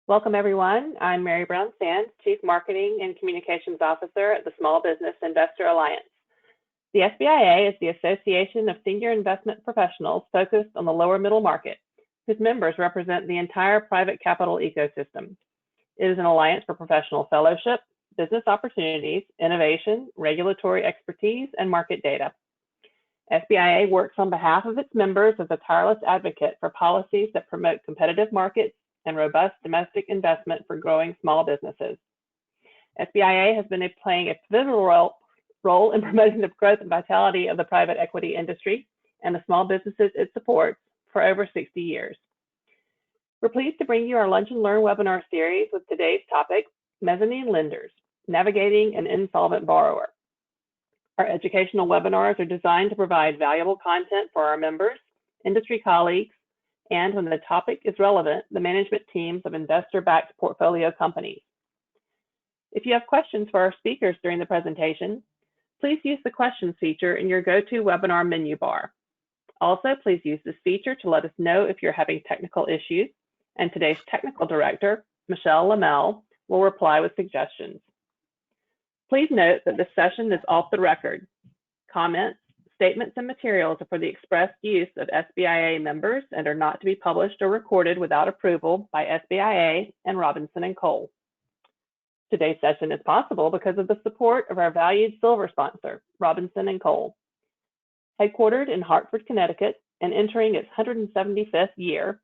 Welcome, everyone. I'm Mary Brown Sands, Chief Marketing and Communications Officer at the Small Business Investor Alliance. The SBIA is the Association of Senior Investment Professionals focused on the lower middle market, whose members represent the entire private capital ecosystem. It is an alliance for professional fellowship, business opportunities, innovation, regulatory expertise, and market data. SBIA works on behalf of its members as a tireless advocate for policies that promote competitive markets and robust domestic investment for growing small businesses. SBIA has been playing a pivotal role in promoting the growth and vitality of the private equity industry and the small businesses it supports for over 60 years. We're pleased to bring you our Lunch and Learn webinar series with today's topic, Mezzanine Lenders, Navigating an Insolvent Borrower. Our educational webinars are designed to provide valuable content for our members, industry colleagues, and when the topic is relevant, the management teams of investor-backed portfolio companies. If you have questions for our speakers during the presentation, please use the questions feature in your GoToWebinar menu bar. Also, please use this feature to let us know if you're having technical issues, and today's technical director, Michelle Lamel, will reply with suggestions. Please note that this session is off the record. Comments, statements, and materials are for the express use of SBIA members and are not to be published or recorded without approval by SBIA and Robinson+Cole. Today's session is possible because of the support of our valued silver sponsor, Robinson+Cole. Headquartered in Hartford, Connecticut, and entering its 175th year,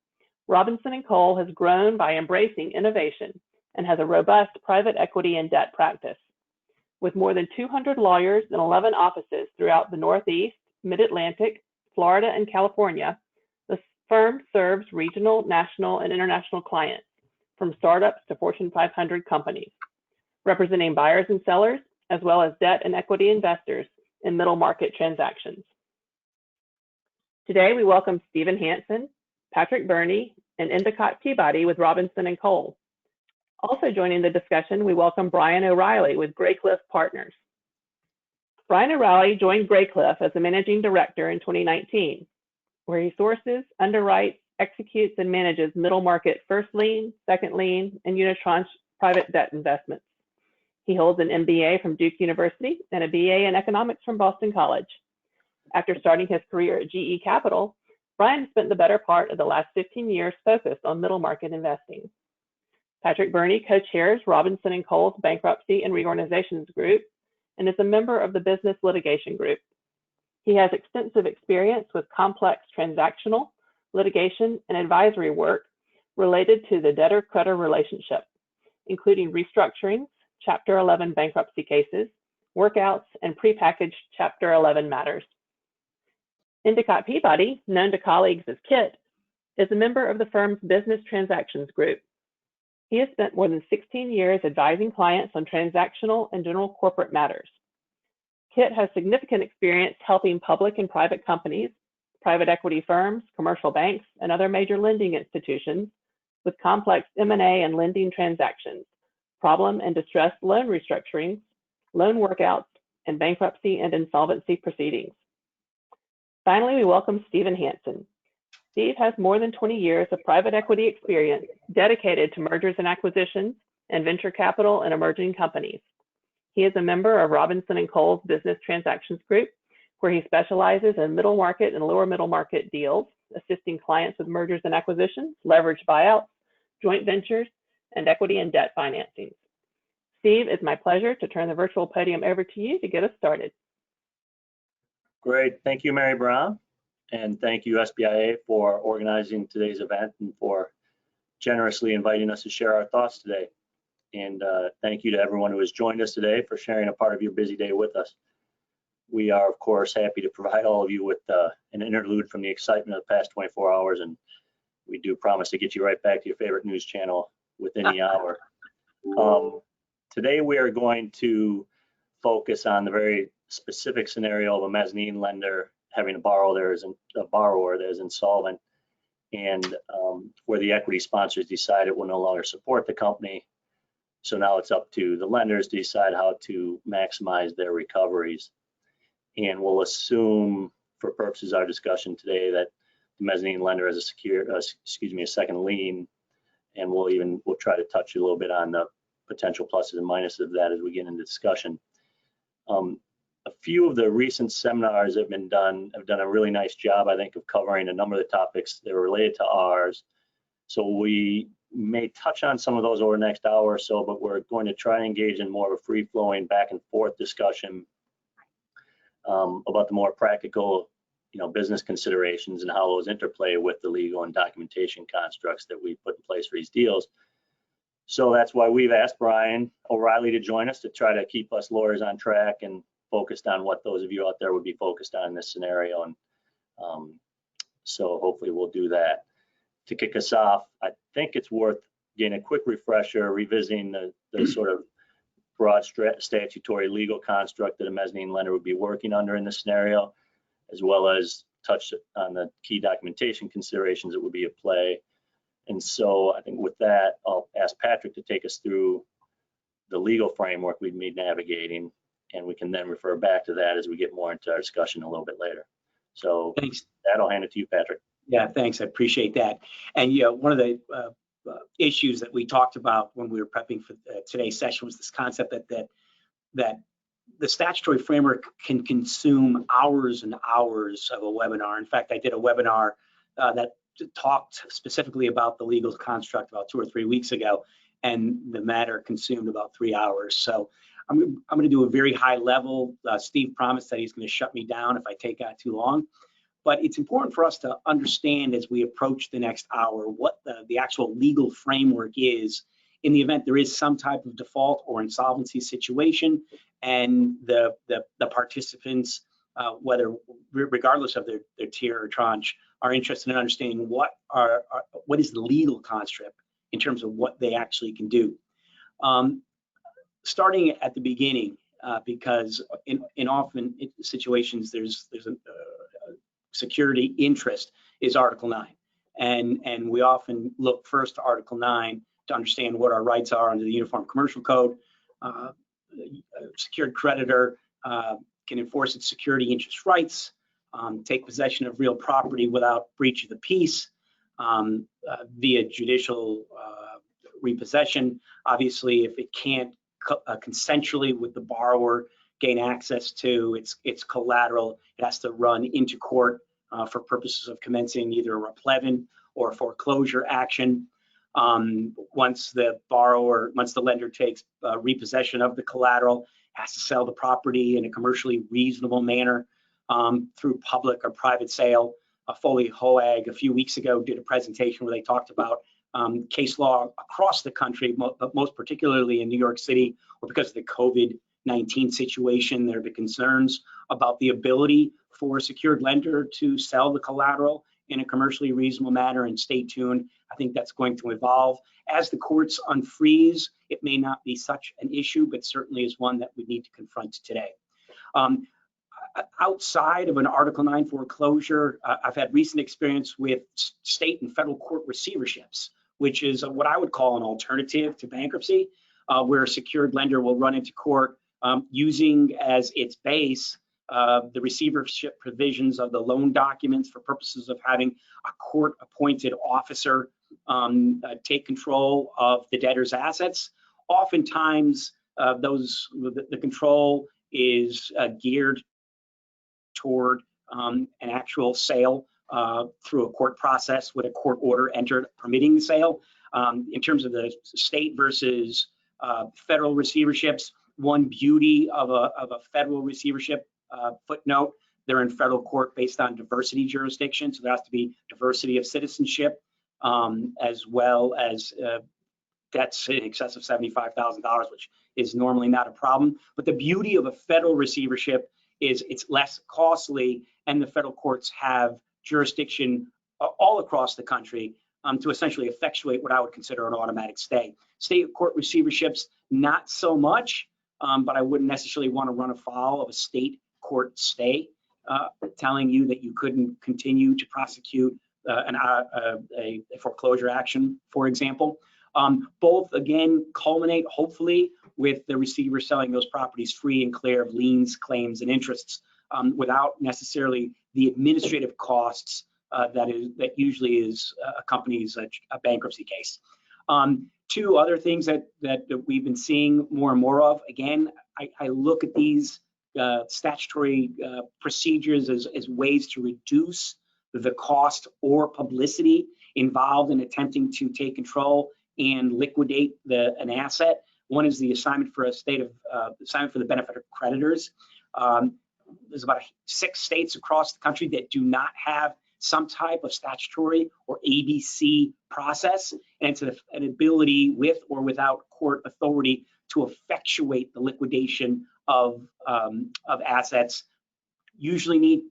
Robinson+Cole has grown by embracing innovation and has a robust private equity and debt practice. With more than 200 lawyers and 11 offices throughout the Northeast, Mid-Atlantic, Florida, and California, the firm serves regional, national, and international clients, from startups to Fortune 500 companies, representing buyers and sellers, as well as debt and equity investors in middle market transactions. Today, we welcome Stephen Hansen, Patrick Burney, and Endicott Peabody with Robinson+Cole. Also joining the discussion, we welcome Brian O'Reilly with Graycliff Partners. Brian O'Reilly joined Graycliff as the managing director in 2019, where he sources, underwrites, executes, and manages middle market first lien, second lien, and unitranche private debt investments. He holds an MBA from Duke University and a BA in economics from Boston College. After starting his career at GE Capital, Brian spent the better part of the last 15 years focused on middle market investing. Patrick Burney co-chairs Robinson+Cole's Bankruptcy and Reorganizations Group and is a member of the Business Litigation Group. He has extensive experience with complex transactional, litigation, and advisory work related to the debtor-creditor relationship, including restructurings, Chapter 11 bankruptcy cases, workouts, and prepackaged Chapter 11 matters. Endicott Peabody, known to colleagues as Kit, is a member of the firm's Business Transactions Group. He has spent more than 16 years advising clients on transactional and general corporate matters. Kit has significant experience helping public and private companies, private equity firms, commercial banks, and other major lending institutions with complex M&A and lending transactions, problem and distressed loan restructurings, loan workouts, and bankruptcy and insolvency proceedings. Finally, we welcome Stephen Hansen. Steve has more than 20 years of private equity experience dedicated to mergers and acquisitions and venture capital and emerging companies. He is a member of Robinson+Cole's Business Transactions Group, where he specializes in middle market and lower middle market deals, assisting clients with mergers and acquisitions, leveraged buyouts, joint ventures, and equity and debt financings. Steve, it's my pleasure to turn the virtual podium over to you to get us started. Great, thank you, Mary Brown. And thank you, SBIA, for organizing today's event and for generously inviting us to share our thoughts today. And thank you to everyone who has joined us today for sharing a part of your busy day with us. We are, of course, happy to provide all of you with an interlude from the excitement of the past 24 hours, and we do promise to get you right back to your favorite news channel within the hour. Today, we are going to focus on the very specific scenario of a mezzanine lender having a borrower that is insolvent, and where the equity sponsors decide it will no longer support the company. So now it's up to the lenders to decide how to maximize their recoveries. And we'll assume, for purposes of our discussion today, that the mezzanine lender has a second lien and we'll try to touch a little bit on the potential pluses and minuses of that as we get into discussion. A few of the recent seminars that have done a really nice job, I think, of covering a number of the topics that are related to ours. So we may touch on some of those over the next hour or so, but we're going to try and engage in more of a free-flowing back and forth discussion about the more practical, business considerations and how those interplay with the legal and documentation constructs that we put in place for these deals. So that's why we've asked Brian O'Reilly to join us to try to keep us lawyers on track and focused on what those of you out there would be focused on in this scenario. And so hopefully we'll do that. To kick us off, I think it's worth getting a quick refresher, revisiting the sort of broad statutory legal construct that a mezzanine lender would be working under in this scenario, as well as touch on the key documentation considerations that would be at play. And so I think with that, I'll ask Patrick to take us through the legal framework we'd be navigating, and we can then refer back to that as we get more into our discussion a little bit later. So thanks. That'll hand it to you, Patrick. Yeah, thanks. I appreciate that. And one of the issues that we talked about when we were prepping for today's session was this concept that the statutory framework can consume hours and hours of a webinar. In fact, I did a webinar that talked specifically about the legal construct about 2 or 3 weeks ago, and the matter consumed about 3 hours. So I'm going to do a very high level. Steve promised that he's going to shut me down if I take out too long. But it's important for us to understand as we approach the next hour what the actual legal framework is in the event there is some type of default or insolvency situation, and the participants, regardless of their tier or tranche, are interested in understanding what is the legal construct in terms of what they actually can do. Starting at the beginning, because in often situations there's a security interest is Article 9, and we often look first to Article 9 to understand what our rights are under the Uniform Commercial Code. A secured creditor can enforce its security interest rights, take possession of real property without breach of the peace via judicial repossession. Obviously, if it can't consensually with the borrower gain access to its collateral, it has to run into court for purposes of commencing either a replevin or a foreclosure action. Once the lender takes repossession of the collateral, has to sell the property in a commercially reasonable manner through public or private sale. Foley Hoag a few weeks ago did a presentation where they talked about case law across the country, but most particularly in New York City, where because of the COVID-19 situation, there have been concerns about the ability for a secured lender to sell the collateral in a commercially reasonable manner. And stay tuned. I think that's going to evolve. As the courts unfreeze, it may not be such an issue, but certainly is one that we need to confront today. Outside of an Article 9 foreclosure, I've had recent experience with state and federal court receiverships, which is what I would call an alternative to bankruptcy, where a secured lender will run into court using as its base the receivership provisions of the loan documents for purposes of having a court-appointed officer take control of the debtor's assets. Oftentimes, the control is geared toward an actual sale through a court process with a court order entered permitting the sale. In terms of the state versus federal receiverships, one beauty of a federal receivership footnote, they're in federal court based on diversity jurisdiction, so there has to be diversity of citizenship, as well as debts in excess of $75,000, which is normally not a problem. But the beauty of a federal receivership is it's less costly, and the federal courts have jurisdiction all across the country to essentially effectuate what I would consider an automatic stay. State court receiverships, not so much, but I wouldn't necessarily want to run afoul of a state court stay telling you that you couldn't continue to prosecute a foreclosure action, for example. Both, again, culminate, hopefully, with the receiver selling those properties free and clear of liens, claims, and interests without necessarily the administrative costs that usually accompanies a bankruptcy case. Two other things that we've been seeing more and more of. Again, I look at these statutory procedures as ways to reduce the cost or publicity involved in attempting to take control and liquidate an asset. One is the assignment for assignment for the benefit of creditors. There's about 6 states across the country that do not have some type of statutory or ABC process, and it's an ability with or without court authority to effectuate the liquidation of assets. Usually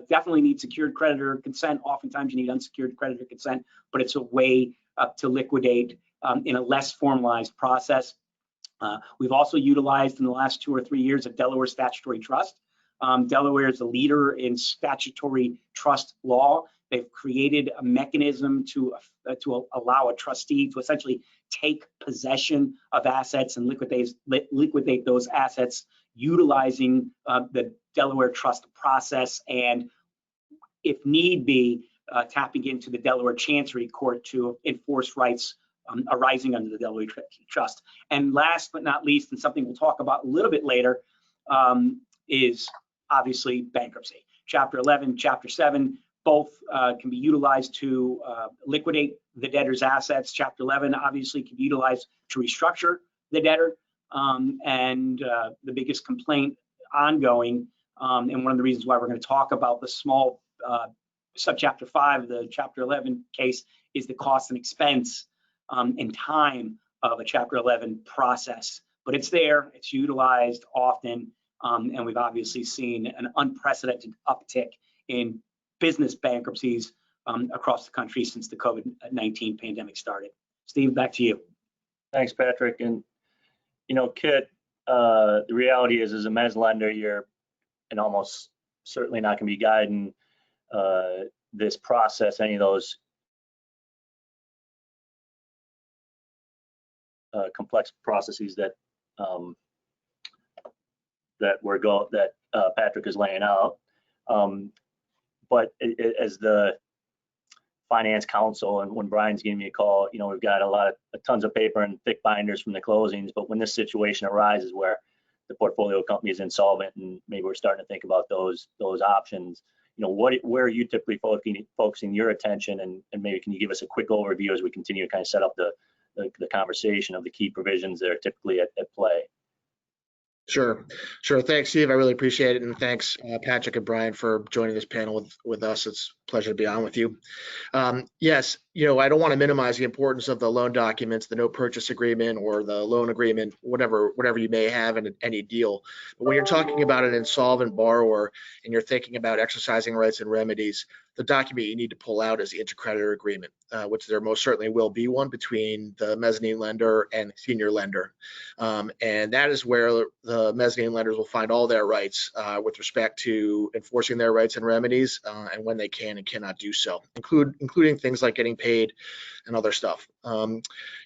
definitely need secured creditor consent. Oftentimes you need unsecured creditor consent, but it's a way to liquidate in a less formalized process. We've also utilized in the last 2 or 3 years a Delaware statutory trust. Delaware is a leader in statutory trust law. They've created a mechanism to allow a trustee to essentially take possession of assets and liquidate those assets utilizing the Delaware trust process, and if need be, tapping into the Delaware Chancery Court to enforce rights arising under the Delaware Trust. And last but not least, and something we'll talk about a little bit later, is obviously bankruptcy. Chapter 11, Chapter 7, both can be utilized to liquidate the debtor's assets. Chapter 11 obviously can be utilized to restructure the debtor. And the biggest complaint ongoing, and one of the reasons why we're going to talk about the small subchapter 5 of the Chapter 11 case, is the cost and expense and time of a Chapter 11 process. But it's there, it's utilized often, and we've obviously seen an unprecedented uptick in business bankruptcies across the country since the COVID-19 pandemic started. Steve, back to you. Thanks, Patrick. And you know, Kit, the reality is, as a mezz lender, you're and almost certainly not going to be guiding this process, any of those complex processes that Patrick is laying out. But as the finance counsel, and when Brian's giving me a call, you know, we've got tons of paper and thick binders from the closings. But when this situation arises where the portfolio company is insolvent and maybe we're starting to think about those options, you know, where are you typically focusing your attention, and maybe can you give us a quick overview as we continue to kind of set up the conversation of the key provisions that are typically at play? Sure. Thanks, Steve. I really appreciate it. And thanks, Patrick and Brian, for joining this panel with us. It's a pleasure to be on with you. Yes, you know, I don't want to minimize the importance of the loan documents, the note purchase agreement or the loan agreement, whatever you may have in any deal. But when you're talking about an insolvent borrower and you're thinking about exercising rights and remedies, the document you need to pull out is the intercreditor agreement, which there most certainly will be one between the mezzanine lender and the senior lender. And that is where the mezzanine lenders will find all their rights with respect to enforcing their rights and remedies and when they can and cannot do so, including things like getting paid and other stuff. You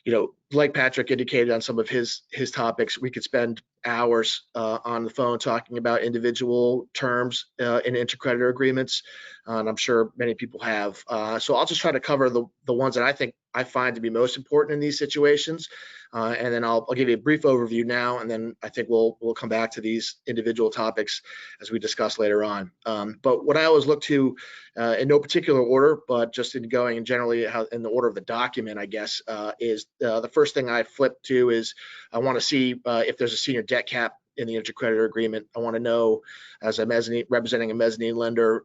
know, like Patrick indicated on some of his topics, we could spend hours on the phone talking about individual terms in intercreditor agreements, and I'm sure many people have. So I'll just try to cover the ones that I find to be most important in these situations, and then I'll give you a brief overview now, and then I think we'll come back to these individual topics as we discuss later on. But what I always look to, in no particular order, but just in going generally in the order of the document, I guess, is the first thing I flip to is I want to see if there's a senior debt cap in the intercreditor agreement. I want to know, as a representing a mezzanine lender,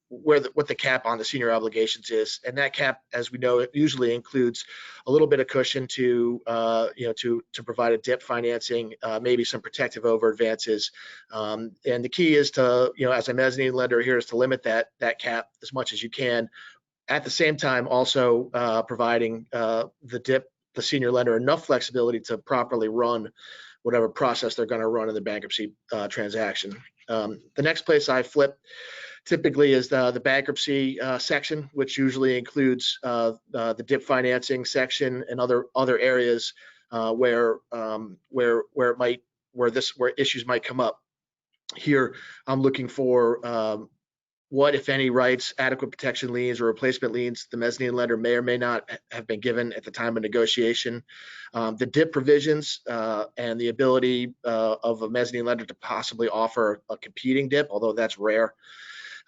what the cap on the senior obligations is, and that cap, as we know, it usually includes a little bit of cushion to provide a DIP financing, maybe some protective over advances, and the key is to, as a mezzanine lender here, is to limit that cap as much as you can. At the same time, also providing the senior lender enough flexibility to properly run whatever process they're going to run in the bankruptcy transaction. The next place I flip typically is the bankruptcy section, which usually includes the DIP financing section and other areas where issues might come up. Here, I'm looking for what, if any, rights, adequate protection liens or replacement liens the mezzanine lender may or may not have been given at the time of negotiation, the DIP provisions and the ability of a mezzanine lender to possibly offer a competing DIP, although that's rare.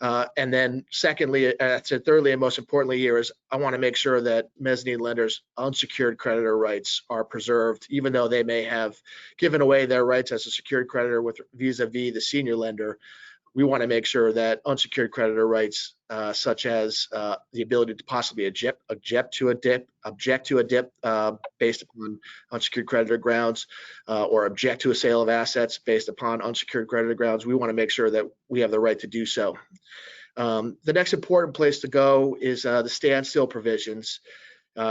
And then secondly, thirdly, and most importantly here is I want to make sure that mezzanine lenders' unsecured creditor rights are preserved, even though they may have given away their rights as a secured creditor with vis-a-vis the senior lender. We want to make sure that unsecured creditor rights, such as the ability to possibly object to a DIP based upon unsecured creditor grounds, or object to a sale of assets based upon unsecured creditor grounds, we want to make sure that we have the right to do so. The next important place to go is the standstill provisions.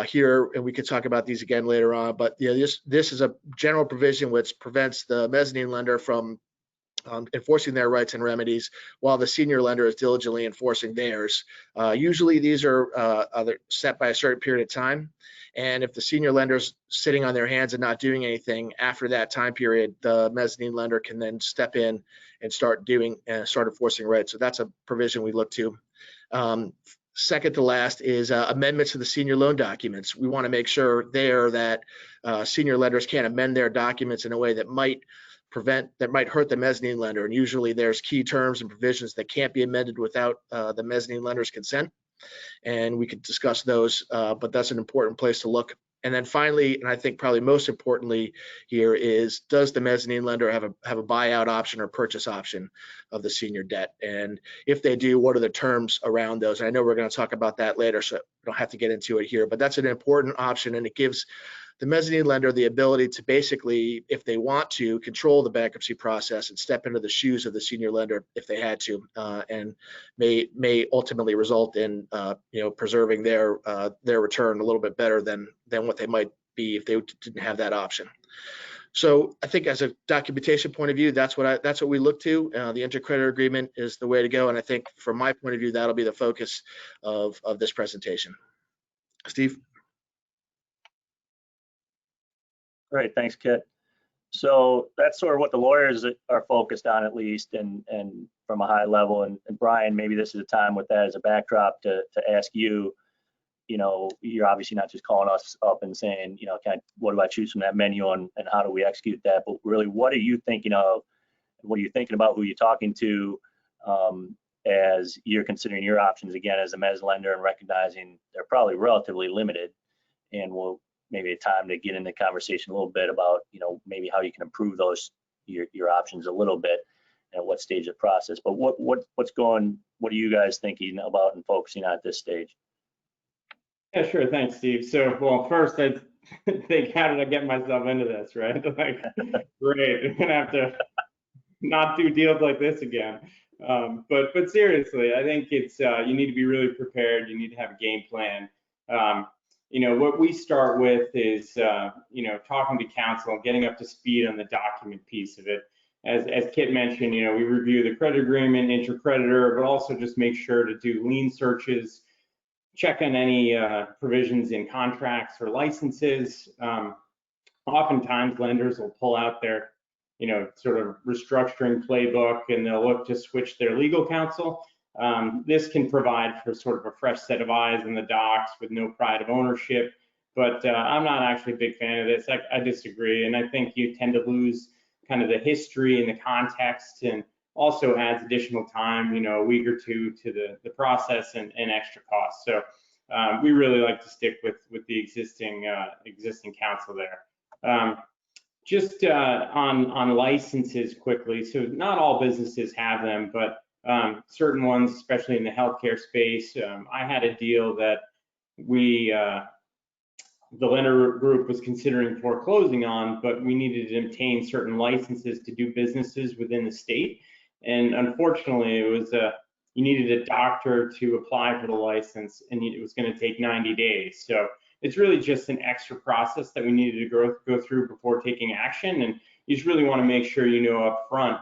Here, and we could talk about these again later on, but this is a general provision which prevents the mezzanine lender from enforcing their rights and remedies while the senior lender is diligently enforcing theirs. Usually these are set by a certain period of time. And if the senior lender's sitting on their hands and not doing anything after that time period, the mezzanine lender can then step in and start enforcing rights. So that's a provision we look to. Second to last is amendments to the senior loan documents. We want to make sure there that senior lenders can't amend their documents in a way that might hurt the mezzanine lender. And usually there's key terms and provisions that can't be amended without the mezzanine lender's consent. And we could discuss those, but that's an important place to look. And then finally, and I think probably most importantly here is, does the mezzanine lender have a buyout option or purchase option of the senior debt? And if they do, what are the terms around those? And I know we're going to talk about that later, so we don't have to get into it here, but that's an important option, and it gives the mezzanine lender the ability to basically, if they want to, control the bankruptcy process and step into the shoes of the senior lender if they had to, and may ultimately result in preserving their return a little bit better than what they might be if they didn't have that option. So I think as a documentation point of view, that's what we look to. The intercreditor agreement is the way to go, and I think from my point of view, that'll be the focus of this presentation. Steve. Great, thanks, Kit. So that's sort of what the lawyers are focused on, at least, and from a high level. And Brian, maybe this is a time with that as a backdrop to ask you. You're obviously not just calling us up and saying, what do I choose from that menu and how do we execute that? But really, what are you thinking of? What are you thinking about? Who you're talking to as you're considering your options again as a mezz lender and recognizing they're probably relatively limited, and we'll maybe a time to get into conversation a little bit about, maybe how you can improve your options a little bit and at what stage of the process. But what are you guys thinking about and focusing on at this stage? Yeah, sure. Thanks, Steve. So, well, first I think, how did I get myself into this, right? Like, great, I'm gonna have to not do deals like this again. But seriously, I think it's you need to be really prepared. You need to have a game plan. What we start with is, talking to counsel, getting up to speed on the document piece of it. As Kit mentioned, we review the credit agreement, intercreditor, but also just make sure to do lien searches, check on any provisions in contracts or licenses. Oftentimes, lenders will pull out their, sort of restructuring playbook, and they'll look to switch their legal counsel. This can provide for sort of a fresh set of eyes in the docs with no pride of ownership, but I'm not actually a big fan of this. I disagree, and I think you tend to lose kind of the history and the context, and also adds additional time, a week or two to the process and extra costs. So we really like to stick with the existing counsel there. Just on licenses quickly, so not all businesses have them, but certain ones, especially in the healthcare space. I had a deal that the lender group was considering foreclosing on, but we needed to obtain certain licenses to do businesses within the state. And unfortunately, it was you needed a doctor to apply for the license, and it was going to take 90 days. So it's really just an extra process that we needed to go through before taking action. And you just really want to make sure you know up front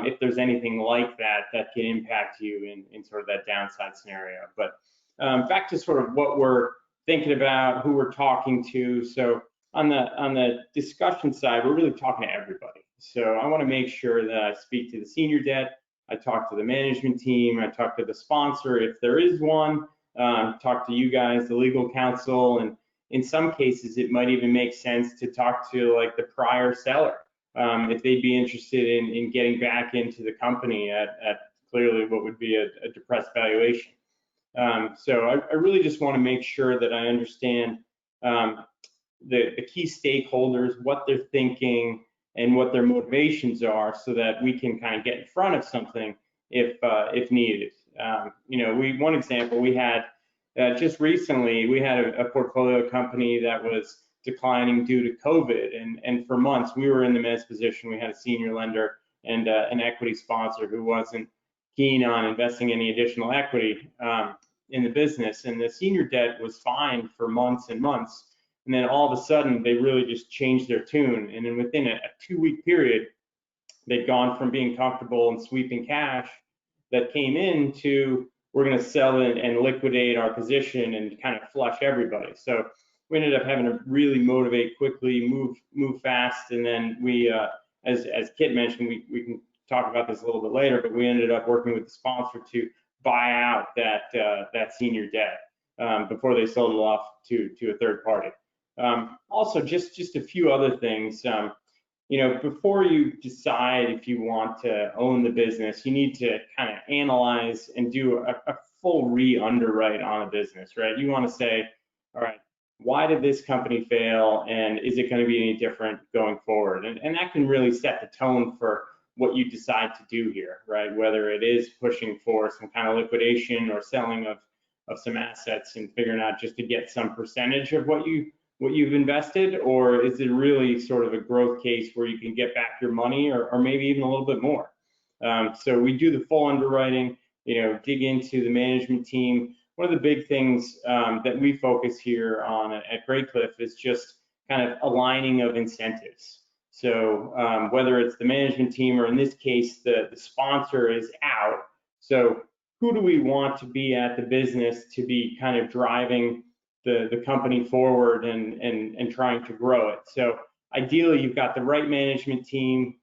if there's anything like that can impact you in sort of that downside scenario. But back to sort of what we're thinking about, who we're talking to. So on the discussion side, we're really talking to everybody. So I want to make sure that I speak to the senior debt, I talk to the management team, I talk to the sponsor if there is one, talk to you guys, the legal counsel, and in some cases it might even make sense to talk to like the prior seller if they'd be interested in getting back into the company at clearly what would be a depressed valuation. So I really just want to make sure that I understand the key stakeholders, what they're thinking, and what their motivations are, so that we can kind of get in front of something if needed. One example we had just recently, we had a portfolio company that was declining due to COVID, and for months we were in the mezz position. We had a senior lender and an equity sponsor who wasn't keen on investing any additional equity in the business, and the senior debt was fine for months and months. And then all of a sudden, they really just changed their tune. And then within a 2-week period, they'd gone from being comfortable and sweeping cash that came in to, we're going to sell it and liquidate our position and kind of flush everybody. So we ended up having to really motivate quickly, move fast. And then we, as Kit mentioned, we can talk about this a little bit later, but we ended up working with the sponsor to buy out that senior debt before they sold it off to a third party. Also, just a few other things. Before you decide if you want to own the business, you need to kind of analyze and do a full re-underwrite on a business, right? You want to say, all right, why did this company fail, and is it going to be any different going forward? And that can really set the tone for what you decide to do here, right? Whether it is pushing for some kind of liquidation or selling of some assets and figuring out just to get some percentage of what you've invested, or is it really sort of a growth case where you can get back your money or maybe even a little bit more? So we do the full underwriting, dig into the management team. One of the big things that we focus here on at Great Cliff is just kind of aligning of incentives. So whether it's the management team or in this case, the sponsor is out. So who do we want to be at the business to be kind of driving the company forward and trying to grow it? So ideally, you've got the right management team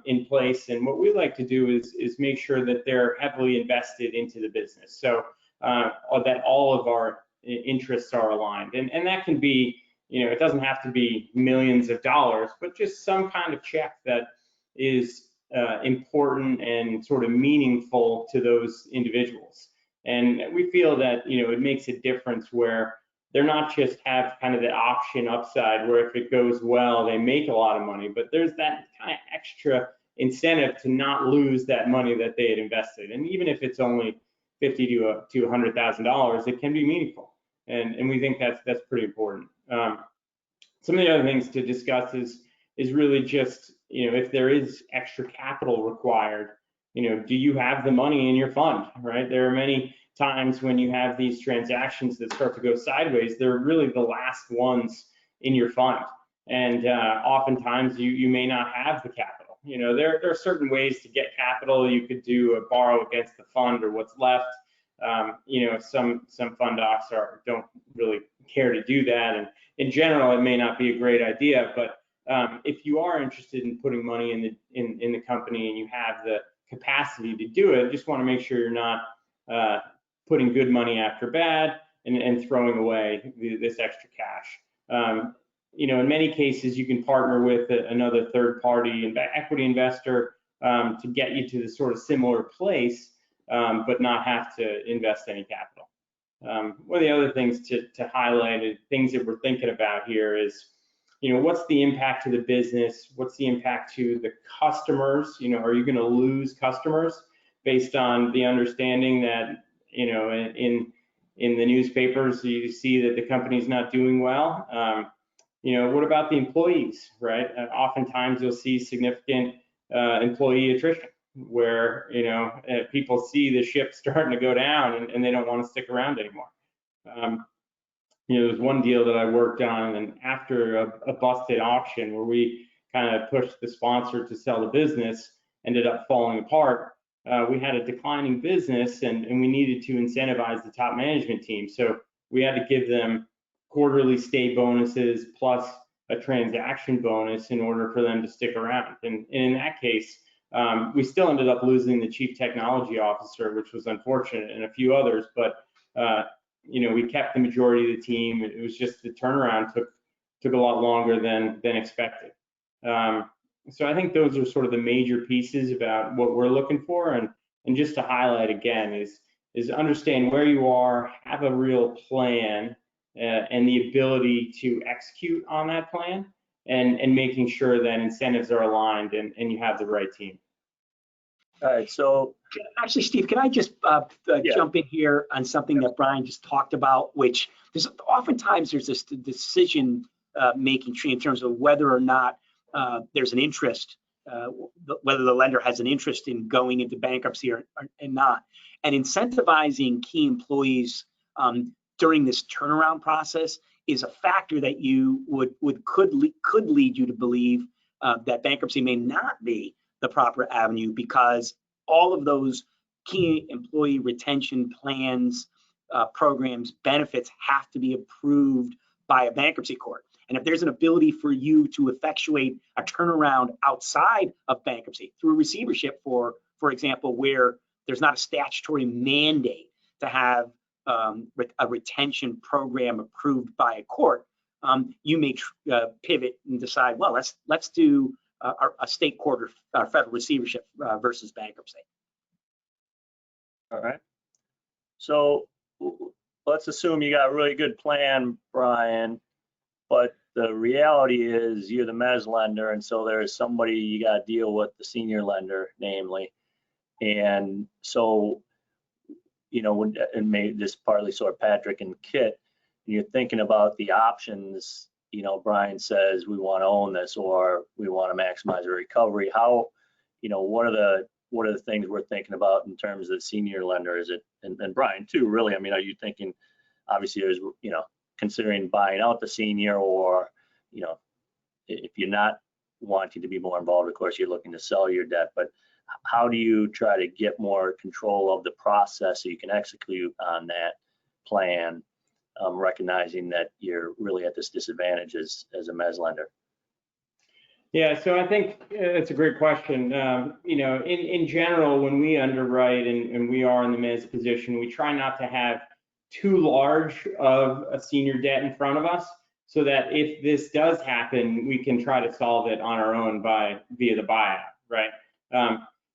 in place, and what we like to do is make sure that they're heavily invested into the business, so that all of our interests are aligned. And that can be, it doesn't have to be millions of dollars, but just some kind of check that is important and sort of meaningful to those individuals. And we feel that, it makes a difference where they're not just have kind of the option upside where if it goes well, they make a lot of money, but there's that kind of extra incentive to not lose that money that they had invested. And even if it's only $50,000 to $100,000, it can be meaningful. And we think that's pretty important. Some of the other things to discuss is really just, if there is extra capital required, do you have the money in your fund, right? There are many times when you have these transactions that start to go sideways, they're really the last ones in your fund. And oftentimes you may not have the capital. There are certain ways to get capital. You could do a borrow against the fund or what's left. Some fund docs don't really care to do that. And in general, it may not be a great idea, but if you are interested in putting money in the company and you have the capacity to do it, just want to make sure you're not putting good money after bad and throwing away this extra cash. In many cases, you can partner with another third party and equity investor to get you to the sort of similar place, but not have to invest any capital. One of the other things to highlight, things that we're thinking about here is, what's the impact to the business? What's the impact to the customers? Are you going to lose customers based on the understanding that, in the newspapers, you see that the company's not doing well? What about the employees, right? Oftentimes you'll see significant employee attrition where, people see the ship starting to go down and they don't want to stick around anymore. There was one deal that I worked on, and after a busted auction where we kind of pushed the sponsor to sell the business, ended up falling apart. We had a declining business and we needed to incentivize the top management team. So we had to give them quarterly stay bonuses plus a transaction bonus in order for them to stick around. And in that case, We still ended up losing the chief technology officer, which was unfortunate, and a few others, but we kept the majority of the team. It was just the turnaround took a lot longer than expected. So I think those are sort of the major pieces about what we're looking for, and just to highlight again is understand where you are, have a real plan, and the ability to execute on that plan, and making sure that incentives are aligned and you have the right team. All right, so Actually, Steve, can I just jump in here on something that Brian just talked about, which oftentimes there's this decision making tree in terms of whether or not there's an interest, whether the lender has an interest in going into bankruptcy or not. And incentivizing key employees during this turnaround process is a factor that you could lead you to believe that bankruptcy may not be the proper avenue, because all of those key employee retention plans, programs, benefits have to be approved by a bankruptcy court. And if there's an ability for you to effectuate a turnaround outside of bankruptcy through receivership, for example, where there's not a statutory mandate to have a retention program approved by a court, you may pivot and decide, well, let's do a state court or federal receivership versus bankruptcy. all right. So let's assume you got a really good plan, Brian, but the reality is you're the mezz lender, and so there's somebody you got to deal with, the senior lender, namely. And so, and maybe this partly sort of Patrick and Kit, you're thinking about the options. Brian says we want to own this, or we want to maximize the recovery. How, what are the things we're thinking about in terms of the senior lender? Is it, and Brian too, really? I mean, are you thinking, obviously there's, considering buying out the senior, or, if you're not wanting to be more involved, of course, you're looking to sell your debt, but how do you try to get more control of the process so you can execute on that plan, recognizing that you're really at this disadvantage as a mezz lender? Yeah, so I think it's a great question. In general, when we underwrite and we are in the mezz position, we try not to have too large of a senior debt in front of us, so that if this does happen, we can try to solve it on our own via the buyout, right?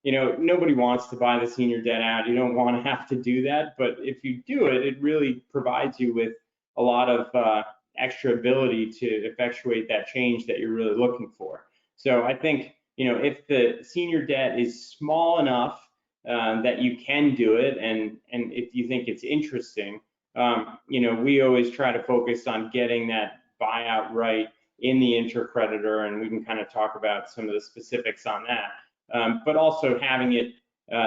Nobody wants to buy the senior debt out. You don't want to have to do that, but if you do it, it really provides you with a lot of extra ability to effectuate that change that you're really looking for. So I think, if the senior debt is small enough that you can do it, and if you think it's interesting, we always try to focus on getting that buyout right in the intercreditor, and we can kind of talk about some of the specifics on that. But also having it,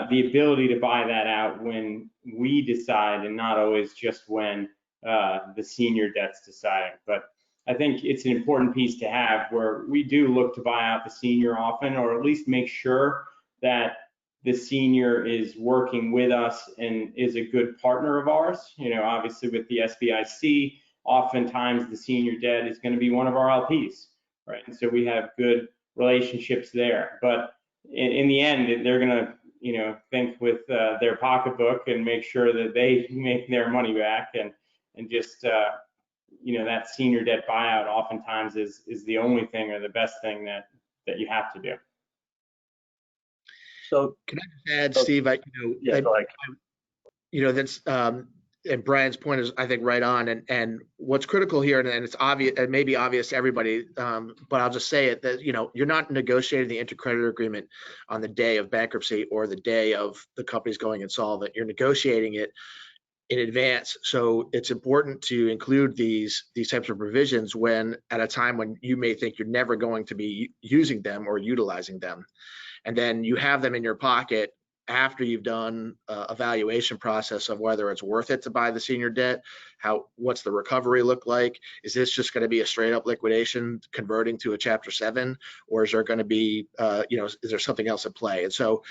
the ability to buy that out when we decide, and not always just when the senior debt's deciding. But I think it's an important piece to have, where we do look to buy out the senior often, or at least make sure that the senior is working with us and is a good partner of ours. Obviously with the SBIC, oftentimes the senior debt is going to be one of our LPs, right? And so we have good relationships there. But in the end, they're going to, think with their pocketbook and make sure that they make their money back, and just, that senior debt buyout oftentimes is the only thing, or the best thing that you have to do. So can I just add, Steve? That's and Brian's point is, I think, right on. And what's critical here, and it's obvious, it may be obvious to everybody, but I'll just say it, that you're not negotiating the intercreditor agreement on the day of bankruptcy or the day of the company's going insolvent. You're negotiating it in advance. So it's important to include these types of provisions at a time when you may think you're never going to be using them or utilizing them. And then you have them in your pocket after you've done a valuation process of whether it's worth it to buy the senior debt, what's the recovery look like? Is this just going to be a straight up liquidation converting to a Chapter 7, or is there going to be, is there something else at play? And so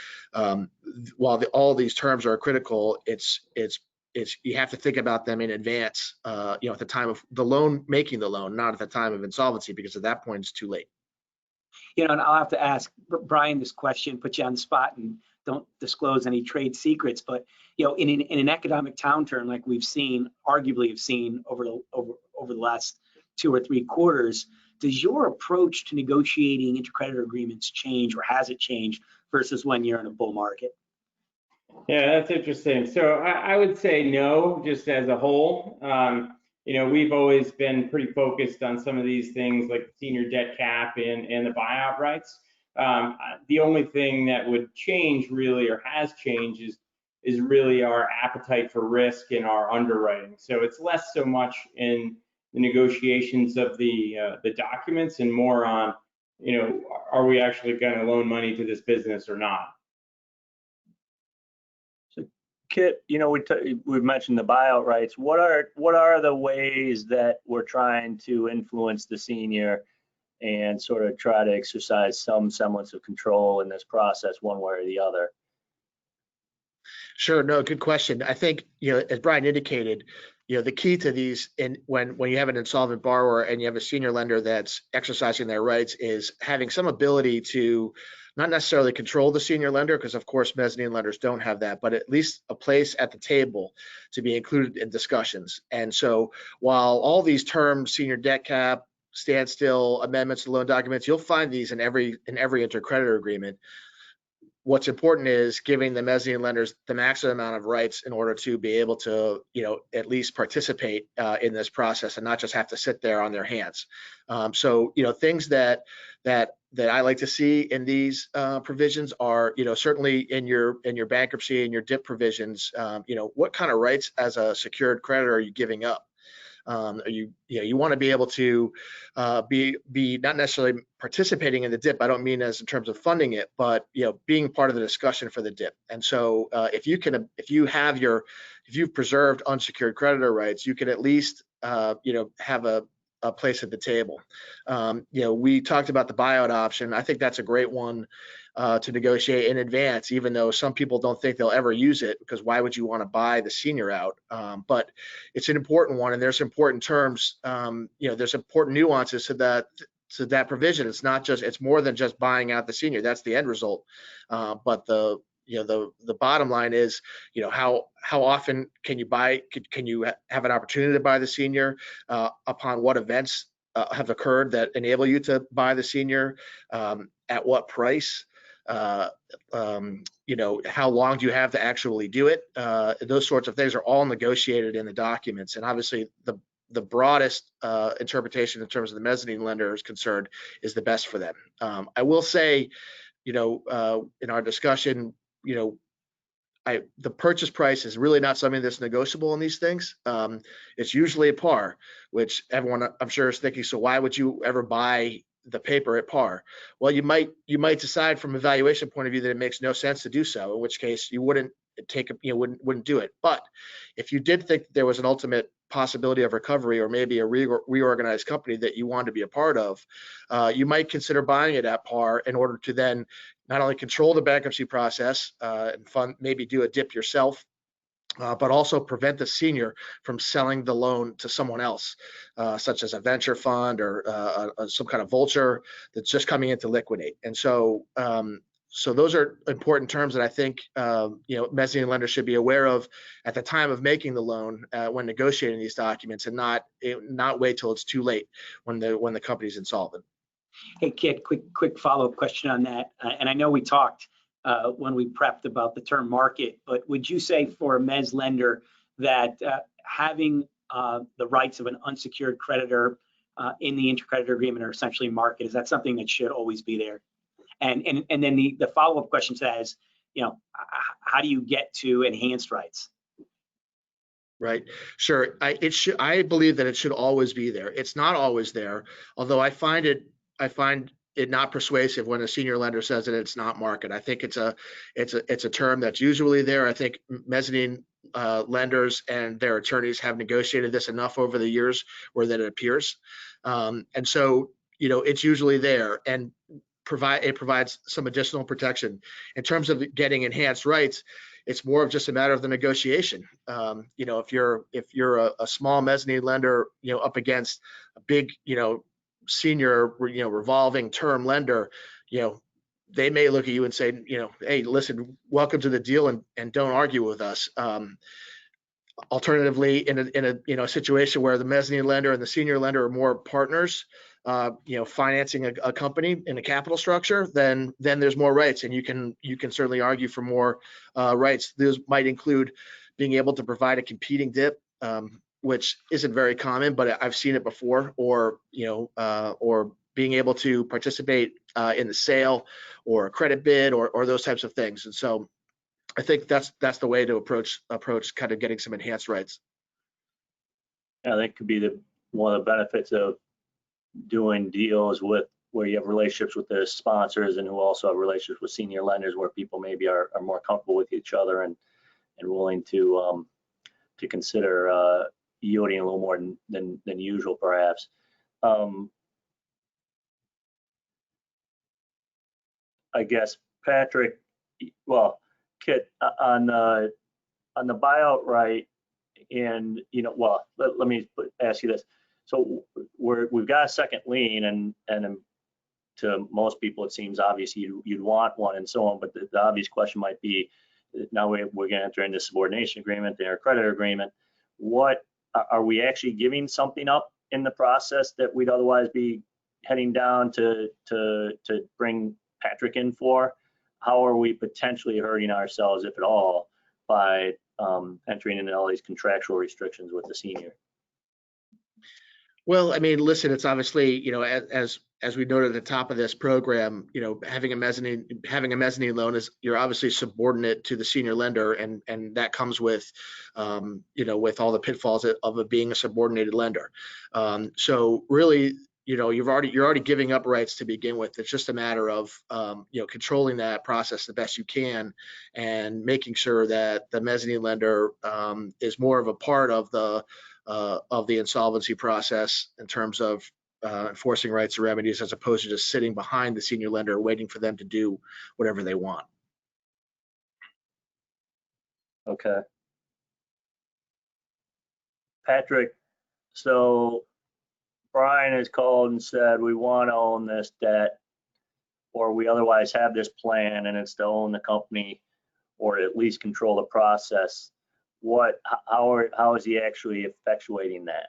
while all these terms are critical, it's you have to think about them in advance, at the time of making the loan, not at the time of insolvency, because at that point it's too late. You know, and I'll have to ask Brian this question, put you on the spot, and don't disclose any trade secrets. But you know, in an economic downturn like we've seen, arguably have seen over the last 2 or 3 quarters, does your approach to negotiating intercreditor agreements change, or has it changed versus when you're in a bull market? Yeah, that's interesting. So I would say no, just as a whole. You know, we've always been pretty focused on some of these things like senior debt cap and the buyout rights. The only thing that would change really, or has changed, is really our appetite for risk in our underwriting. So it's less so much in the negotiations of the documents and more on, you know, are we actually going to loan money to this business or not? Kit, you know, we've mentioned the buyout rights. What are the ways that we're trying to influence the senior and sort of try to exercise some semblance of control in this process, one way or the other? Sure, no, good question. I think, you know, as Brian indicated, you know, the key to these, when you have an insolvent borrower and you have a senior lender that's exercising their rights, is having some ability to not necessarily control the senior lender, because of course mezzanine lenders don't have that, but at least a place at the table to be included in discussions. And so while all these terms, senior debt cap, standstill, amendments to loan documents, you'll find these in every intercreditor agreement. What's important is giving the mezzanine lenders the maximum amount of rights in order to be able to, you know, at least participate in this process and not just have to sit there on their hands. So, you know, things that I like to see in these provisions are, you know, certainly in your bankruptcy and your DIP provisions, you know, what kind of rights as a secured creditor are you giving up? You want to be able to be not necessarily participating in the DIP. I don't mean as in terms of funding it, but, you know, being part of the discussion for the DIP. And so if you've preserved unsecured creditor rights, you can at least you know, have a place at the table. You know, we talked about the buyout option. I think that's a great one to negotiate in advance, even though some people don't think they'll ever use it, because why would you want to buy the senior out? But it's an important one, and there's important terms. You know, there's important nuances to that provision. It's more than just buying out the senior. That's the end result. But the bottom line is, you know, how often can you have an opportunity to buy the senior, upon what events have occurred that enable you to buy the senior, at what price, you know, how long do you have to actually do it? Those sorts of things are all negotiated in the documents, and obviously the broadest interpretation in terms of the mezzanine lender is concerned is the best for them. I will say, you know, in our discussion, you know, the purchase price is really not something that's negotiable in these things. It's usually at par, which everyone I'm sure is thinking, so why would you ever buy the paper at par? Well, you might decide from a valuation point of view that it makes no sense to do so, in which case you wouldn't do it. But if you did think there was an ultimate possibility of recovery, or maybe a reorganized company that you wanted to be a part of, you might consider buying it at par in order to then not only control the bankruptcy process and maybe do a DIP yourself, but also prevent the senior from selling the loan to someone else, such as a venture fund or some kind of vulture that's just coming in to liquidate. And so, so those are important terms that I think you know, mezzanine lenders should be aware of at the time of making the loan when negotiating these documents, and not wait till it's too late when the company's insolvent. Hey, Kit, quick follow-up question on that. And I know we talked when we prepped about the term market, but would you say for a mezz lender that having the rights of an unsecured creditor in the intercreditor agreement are essentially market? Is that something that should always be there? And then the follow-up question to that is, you know, how do you get to enhanced rights? Right. Sure. I believe that it should always be there. It's not always there, although I find it not persuasive when a senior lender says that it's not market. I think it's a term that's usually there. I think mezzanine lenders and their attorneys have negotiated this enough over the years where that it appears. And so, you know, it's usually there, and it provides some additional protection. In terms of getting enhanced rights, it's more of just a matter of the negotiation. You know, if you're a small mezzanine lender, you know, up against a big, you know, senior, revolving term lender, they may look at you and say, hey, listen, welcome to the deal, and don't argue with us. Alternatively, in a situation where the mezzanine lender and the senior lender are more partners, financing a company in a capital structure, then there's more rights, and you can certainly argue for more rights. Those might include being able to provide a competing DIP, which isn't very common, but I've seen it before, or being able to participate in the sale or a credit bid or those types of things. And so I think that's the way to approach kind of getting some enhanced rights. Yeah, that could be one of the benefits of doing deals where you have relationships with the sponsors and who also have relationships with senior lenders, where people maybe are more comfortable with each other and willing to consider yielding a little more than usual, perhaps. I guess, Patrick, well, Kit, on the buyout right, and let me ask you this. So we've got a second lien, and to most people it seems obvious you'd want one and so on, but the obvious question might be, now we're going to enter into subordination agreement, their credit agreement. What are we actually giving something up in the process that we'd otherwise be heading down to bring Patrick in for? How are we potentially hurting ourselves, if at all, by entering into all these contractual restrictions with the senior? Well, I mean, listen, it's obviously, as we noted at the top of this program, having a mezzanine loan is, you're obviously subordinate to the senior lender, and that comes with, with all the pitfalls of it being a subordinated lender. So really, you're already giving up rights to begin with. It's just a matter of, controlling that process the best you can, and making sure that the mezzanine lender is more of a part of the insolvency process in terms of enforcing rights and remedies, as opposed to just sitting behind the senior lender waiting for them to do whatever they want. Okay. Patrick, so Brian has called and said, we want to own this debt, or we otherwise have this plan and it's to own the company, or at least control the process. How is he actually effectuating that?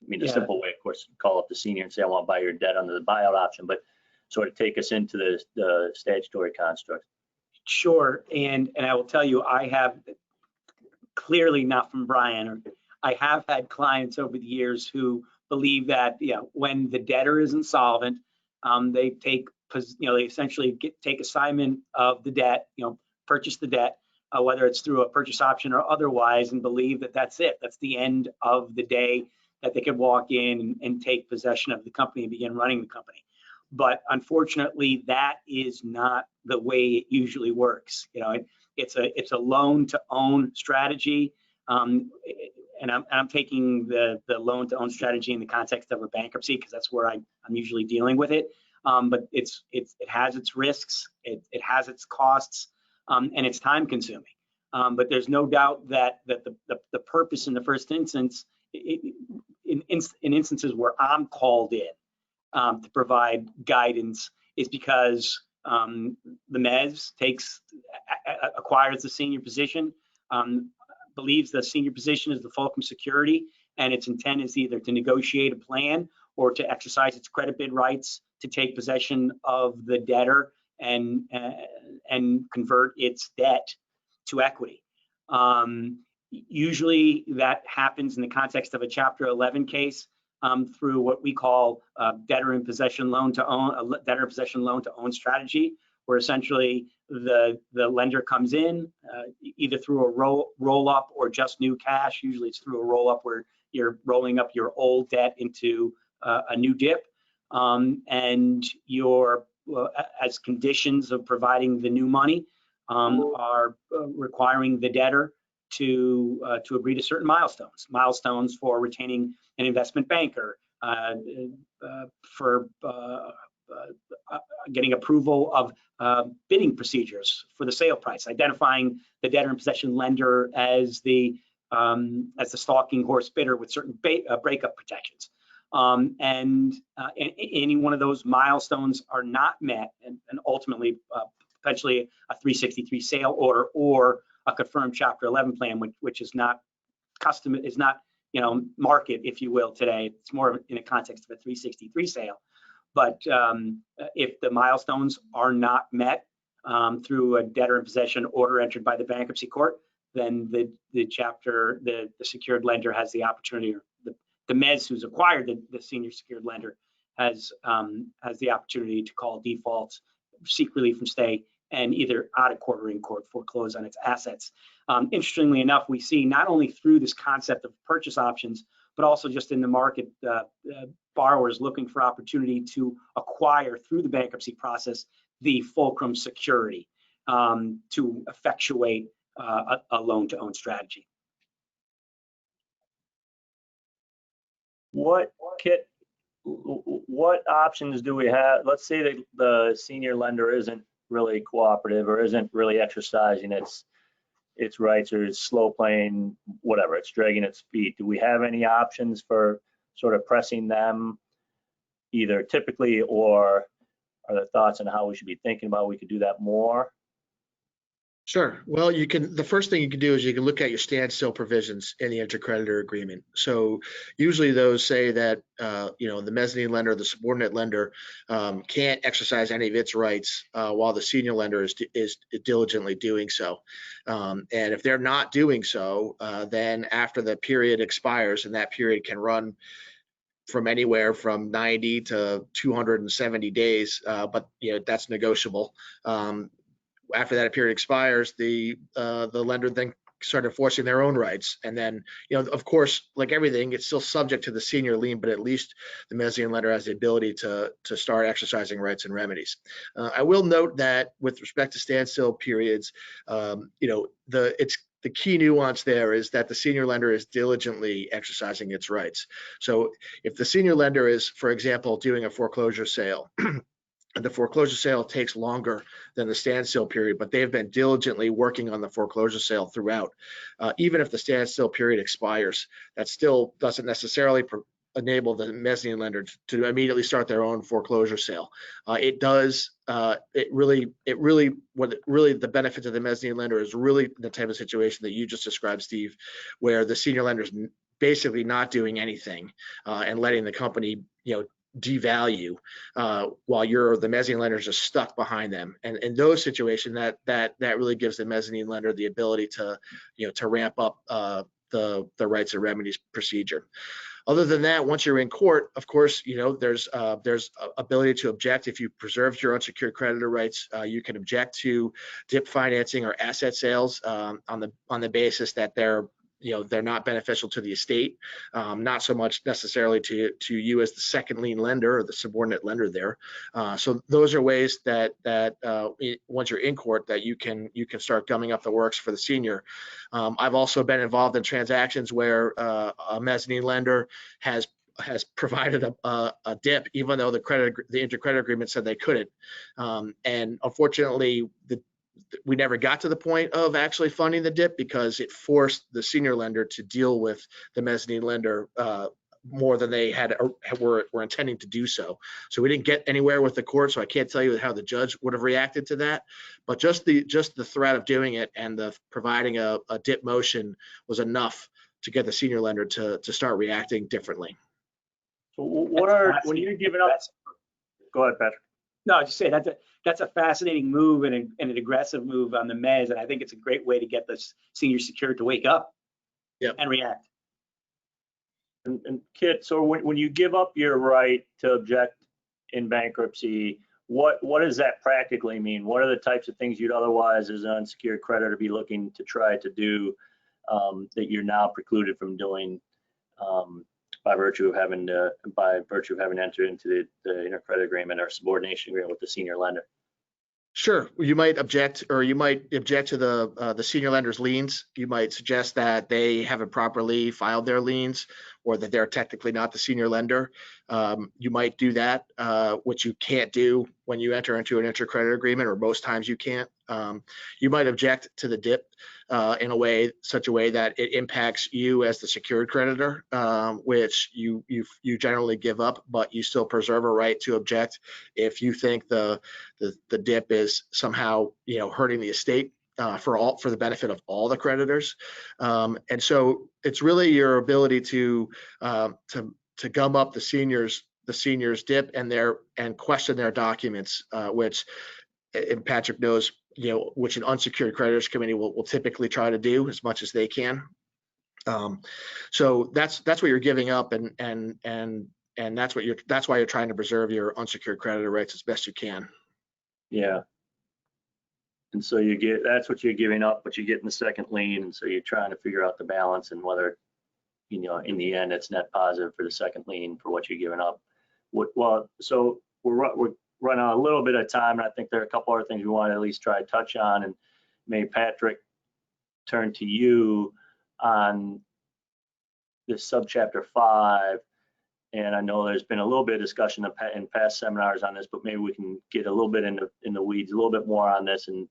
I mean, the simple way, of course, call up the senior and say, I want to buy your debt under the buyout option, but sort of take us into the statutory construct. Sure, and I will tell you, I have, clearly not from Brian, I have had clients over the years who believe that, when the debtor is insolvent, they take, they essentially take assignment of the debt, purchase the debt, whether it's through a purchase option or otherwise, and believe that that's it. That's the end of the day, that they could walk in and take possession of the company and begin running the company. But unfortunately, that is not the way it usually works. It's a loan to own strategy. And I'm taking the loan to own strategy in the context of a bankruptcy, because that's where I'm usually dealing with it. But it has its risks, it has its costs, and it's time consuming. But there's no doubt that the purpose in the first instance, in instances where I'm called in to provide guidance, is because the mezz acquires the senior position, believes the senior position is the fulcrum security, and its intent is either to negotiate a plan or to exercise its credit bid rights to take possession of the debtor and convert its debt to equity. Usually that happens in the context of a Chapter 11 case, through what we call debtor in possession loan to own strategy, where essentially the lender comes in either through a roll up or just new cash. Usually it's through a roll up, where you're rolling up your old debt into a new DIP, and you're as conditions of providing the new money are requiring the debtor to agree to certain milestones for retaining an investment banker, for getting approval of bidding procedures for the sale price, identifying the debtor in possession lender as the stalking horse bidder with certain breakup protections. and any one of those milestones are not met, and ultimately potentially a 363 sale order or a confirmed Chapter 11 plan, which is not market, if you will, today. It's more in a context of a 363 sale. But if the milestones are not met through a debtor in possession order entered by the bankruptcy court, then the secured lender has the opportunity, or the mezz who's acquired the senior secured lender has the opportunity to call defaults, seek relief from stay, and either out of court or in court foreclose on its assets. Interestingly enough, we see not only through this concept of purchase options, but also just in the market, borrowers looking for opportunity to acquire through the bankruptcy process the fulcrum security to effectuate a loan-to-own strategy. What options do we have? Let's say that the senior lender isn't really cooperative or isn't really exercising its rights, or is slow playing, whatever, it's dragging its feet. Do we have any options for sort of pressing them, either typically, or are there thoughts on how we should be thinking about we could do that more? Sure. Well, the first thing you can do is you can look at your standstill provisions in the intercreditor agreement. So usually those say that, the mezzanine lender, the subordinate lender can't exercise any of its rights while the senior lender is diligently doing so. And if they're not doing so, then after the period expires, and that period can run from anywhere from 90 to 270 days, but that's negotiable. After that period expires, the lender then start enforcing their own rights. And then, of course, like everything, it's still subject to the senior lien, but at least the mezzanine lender has the ability to start exercising rights and remedies. I will note that with respect to standstill periods, the key nuance there is that the senior lender is diligently exercising its rights. So if the senior lender is, for example, doing a foreclosure sale, the foreclosure sale takes longer than the standstill period, but they have been diligently working on the foreclosure sale throughout. Even if the standstill period expires, that still doesn't necessarily enable the mezzanine lender to immediately start their own foreclosure sale. It does. The benefit to the mezzanine lender is really the type of situation that you just described, Steve, where the senior lender is basically not doing anything and letting the company, devalue while the mezzanine lender is just stuck behind them. And in those situations, that really gives the mezzanine lender the ability to ramp up the rights and remedies procedure. Other than that, once you're in court, of course, there's ability to object. If you preserved your unsecured creditor rights, you can object to DIP financing or asset sales on the basis that they're not beneficial to the estate, not so much necessarily to you as the second lien lender or the subordinate lender there. So those are ways that once you're in court, that you can start gumming up the works for the senior. I've also been involved in transactions where a mezzanine lender has provided a DIP, even though the intercreditor agreement said they couldn't. And unfortunately, we never got to the point of actually funding the DIP because it forced the senior lender to deal with the mezzanine lender more than they were intending to do so. So we didn't get anywhere with the court. So I can't tell you how the judge would have reacted to that. But just the threat of doing it and the providing a DIP motion was enough to get the senior lender to start reacting differently. So when you're giving up? Go ahead, Patrick. No, I just say that's a fascinating move and an aggressive move on the mezz, and I think it's a great way to get the senior secured to wake up and react. And Kit, so when you give up your right to object in bankruptcy, what does that practically mean? What are the types of things you'd otherwise, as an unsecured creditor, be looking to try to do that you're now precluded from doing by virtue of having entered into the intercredit agreement or subordination agreement with the senior lender? Sure. You might object, or you might object to the senior lender's liens. You might suggest that they haven't properly filed their liens, or that they're technically not the senior lender. You might do that, which you can't do when you enter into an intercreditor agreement, or most times you can't. You might object to the DIP in such a way that it impacts you as the secured creditor, which you generally give up, but you still preserve a right to object if you think the DIP is somehow hurting the estate for the benefit of all the creditors. And so it's really your ability to gum up the seniors DIP and question their documents, which, and Patrick knows, which an unsecured creditors committee will typically try to do as much as they can. So that's what you're giving up, and that's why you're trying to preserve your unsecured creditor rights as best you can. Yeah. And so that's what you're giving up, but you're getting the second lien, and so you're trying to figure out the balance and whether, in the end, it's net positive for the second lien for what you're giving up. Well, so we're running out a little bit of time, and I think there are a couple other things we want to at least try to touch on. And maybe Patrick, turn to you on this subchapter 5. And I know there's been a little bit of discussion in past seminars on this, but maybe we can get a little bit in the weeds a little bit more on this, and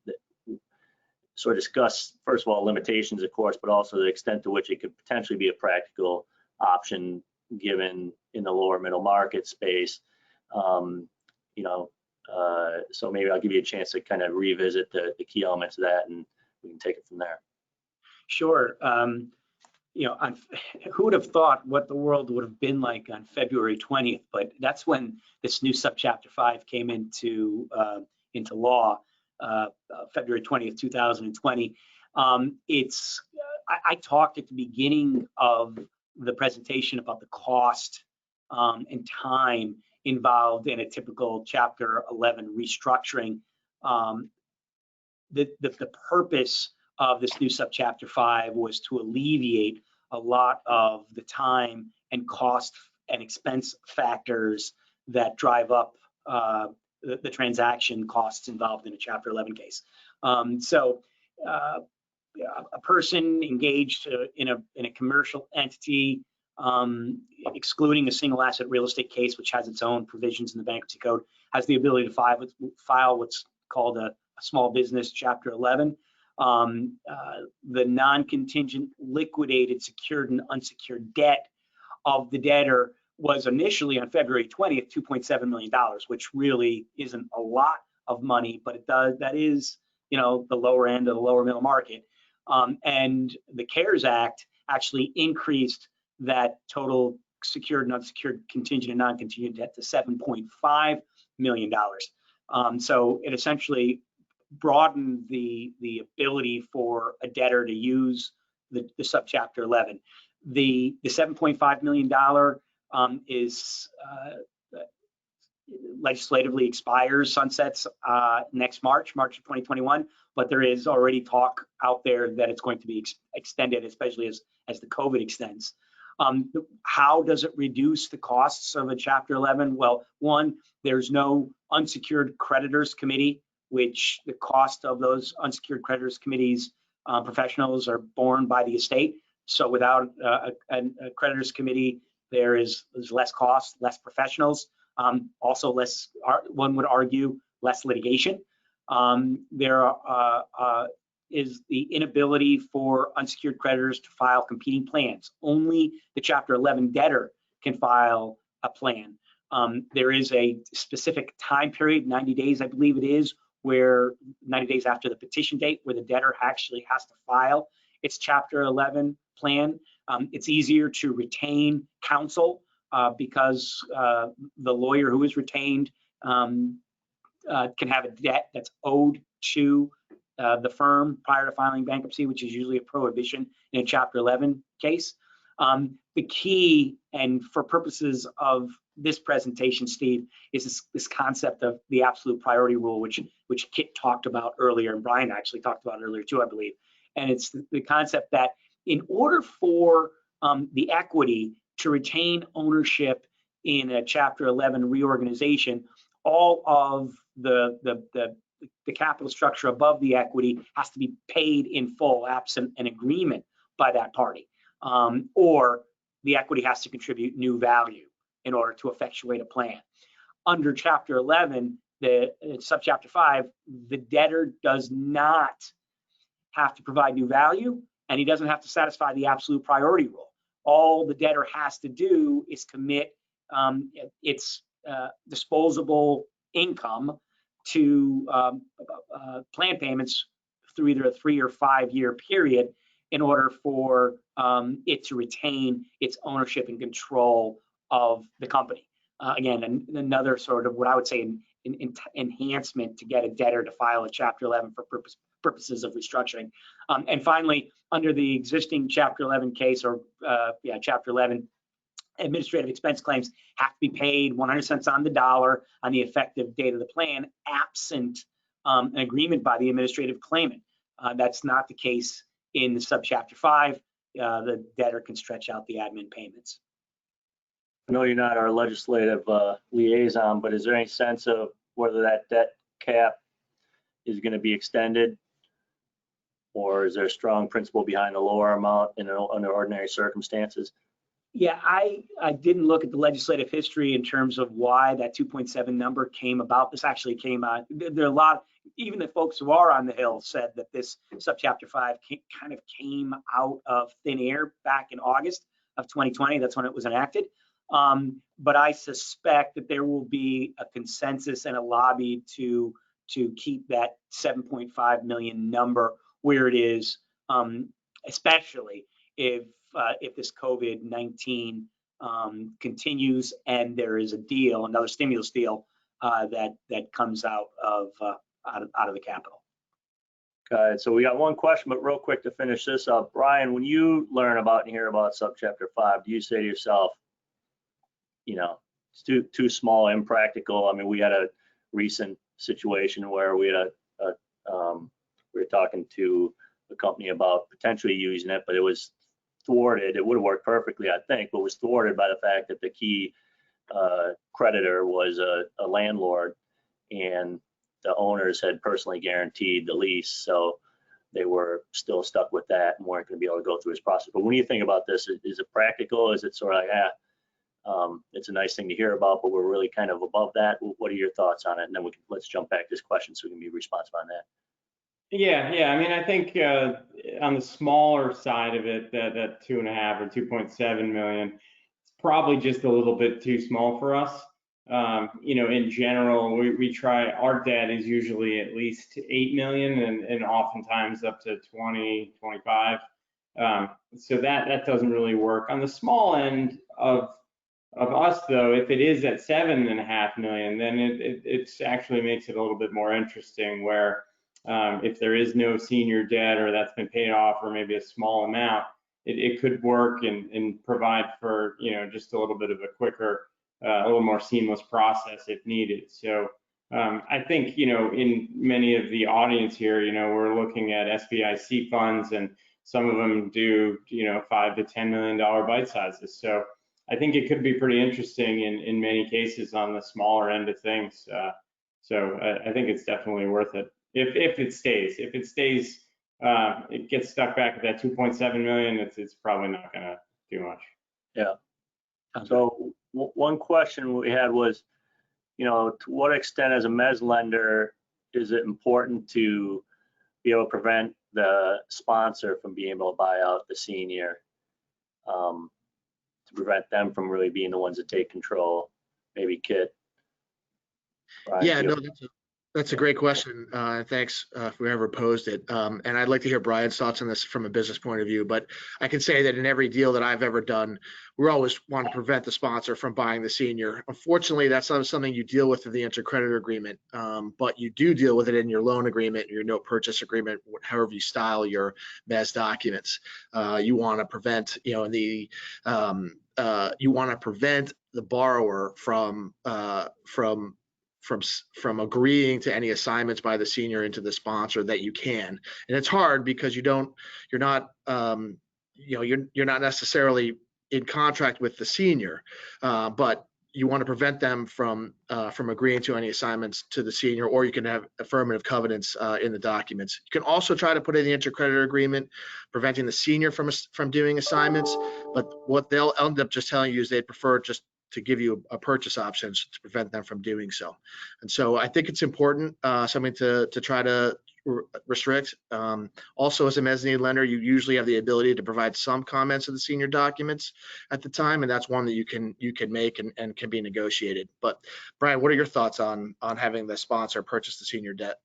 sort of discuss, first of all, limitations, of course, but also the extent to which it could potentially be a practical option given in the lower middle market space. So maybe I'll give you a chance to kind of revisit the key elements of that, and we can take it from there. Sure. Who would have thought what the world would have been like on February 20th? But that's when this new subchapter 5 came into law, February 20th, 2020. I talked at the beginning of the presentation about the cost and time involved in a typical Chapter 11 restructuring. The purpose of this new subchapter 5 was to alleviate a lot of the time and cost and expense factors that drive up the transaction costs involved in a Chapter 11 case. A person engaged in a commercial entity, excluding a single asset real estate case, which has its own provisions in the bankruptcy code, has the ability to file what's called a small business Chapter 11. The non-contingent liquidated secured and unsecured debt of the debtor was initially on February 20th, $2.7 million, which really isn't a lot of money, but that is, the lower end of the lower middle market. And the CARES Act actually increased that total secured and unsecured contingent and non-contingent debt to $7.5 million. So it essentially broadened the ability for a debtor to use the subchapter 11. The $7.5 million is legislatively expires, sunsets next March of 2021, but there is already talk out there that it's going to be extended, especially as the COVID extends. How does it reduce the costs of a Chapter 11? Well, one, there's no unsecured creditors committee, which the cost of those unsecured creditors committees professionals are borne by the estate. So without a creditors committee, there's less cost, less professionals, also less, one would argue, less litigation. There is the inability for unsecured creditors to file competing plans. Only the Chapter 11 debtor can file a plan. There is a specific time period, 90 days, I believe it is, where 90 days after the petition date, where the debtor actually has to file its Chapter 11 plan. It's easier to retain counsel because the lawyer who is retained can have a debt that's owed to the firm prior to filing bankruptcy, which is usually a prohibition in a Chapter 11 case. The key, and for purposes of this presentation, Steve, is this concept of the absolute priority rule, which Kit talked about earlier, and Brian actually talked about earlier too, I believe. And it's the concept that in order for the equity to retain ownership in a Chapter 11 reorganization, all of the capital structure above the equity has to be paid in full, absent an agreement by that party, or the equity has to contribute new value in order to effectuate a plan. Under Chapter 11, subchapter 5, the debtor does not have to provide new value, and he doesn't have to satisfy the absolute priority rule. All the debtor has to do is commit its disposable income to plan payments through either a 3 or 5 year period in order for it to retain its ownership and control of the company. Again, another sort of what I would say an enhancement to get a debtor to file a Chapter 11 for purposes of restructuring. And finally, under the existing Chapter 11 case, or Chapter 11, administrative expense claims have to be paid 100 cents on the dollar on the effective date of the plan, absent an agreement by the administrative claimant. That's not the case in the subchapter 5. The debtor can stretch out the admin payments. I know you're not our legislative liaison, but is there any sense of whether that debt cap is going to be extended, or is there a strong principle behind the lower amount under ordinary circumstances? Yeah, I didn't look at the legislative history in terms of why that 2.7 number came about. This actually came out. There are a lot, even the folks who are on the Hill said that this subchapter 5 kind of came out of thin air back in August of 2020. That's when it was enacted. But I suspect that there will be a consensus and a lobby to keep that 7.5 million number where it is, especially if this COVID-19 continues and there is a deal, another stimulus deal that comes out of the Capitol. Okay, so we got one question, but real quick to finish this up, Brian, when you learn about and hear about subchapter 5, do you say to yourself, it's too small, impractical? I mean, we had a recent situation where we had we were talking to a company about potentially using it, but it was thwarted. It would have worked perfectly, I think, but was thwarted by the fact that the key creditor was a landlord, and the owners had personally guaranteed the lease, so they were still stuck with that and weren't going to be able to go through this process. But when you think about this, is it practical? Is it sort of like, it's a nice thing to hear about, but we're really kind of above that? What are your thoughts on it? And then let's jump back to this question so we can be responsive on that. Yeah. I mean, I think on the smaller side of it, that 2.5 or 2.7 million, it's probably just a little bit too small for us. In general, we try, our debt is usually at least 8 million and oftentimes up to 20, 25. So that doesn't really work. On the small end of us, though, if it is at 7.5 million, then it actually makes it a little bit more interesting, where if there is no senior debt or that's been paid off, or maybe a small amount, it could work and provide for just a little bit of a quicker, a little more seamless process if needed. So I think in many of the audience here, we're looking at SBIC funds, and some of them do $5 to $10 million bite sizes. So I think it could be pretty interesting in many cases on the smaller end of things. So I think it's definitely worth it. If it stays, it gets stuck back at that 2.7 million, it's probably not going to do much. Yeah. So one question we had was, to what extent as a mezz lender is it important to be able to prevent the sponsor from being able to buy out the senior, to prevent them from really being the ones that take control? Maybe Kit. Brian, yeah, no, that's a great question. Thanks for whoever posed it. And I'd like to hear Brian's thoughts on this from a business point of view. But I can say that in every deal that I've ever done, we always want to prevent the sponsor from buying the senior. Unfortunately, that's not something you deal with in the intercreditor agreement, but you do deal with it in your loan agreement, your note purchase agreement, however you style your mezz documents. You want to prevent, you want to prevent the borrower from agreeing to any assignments by the senior into the sponsor that you can. And it's hard because you're not necessarily in contract with the senior, but you want to prevent them from agreeing to any assignments to the senior, or you can have affirmative covenants in the documents. You can also try to put in the intercreditor agreement preventing the senior from doing assignments, but what they'll end up just telling you is they'd prefer just to give you a purchase option to prevent them from doing so. And so I think it's important, something to try to restrict. Also, as a mezzanine lender, you usually have the ability to provide some comments of the senior documents at the time, and that's one that you can make and can be negotiated. But Brian, what are your thoughts on having the sponsor purchase the senior debt?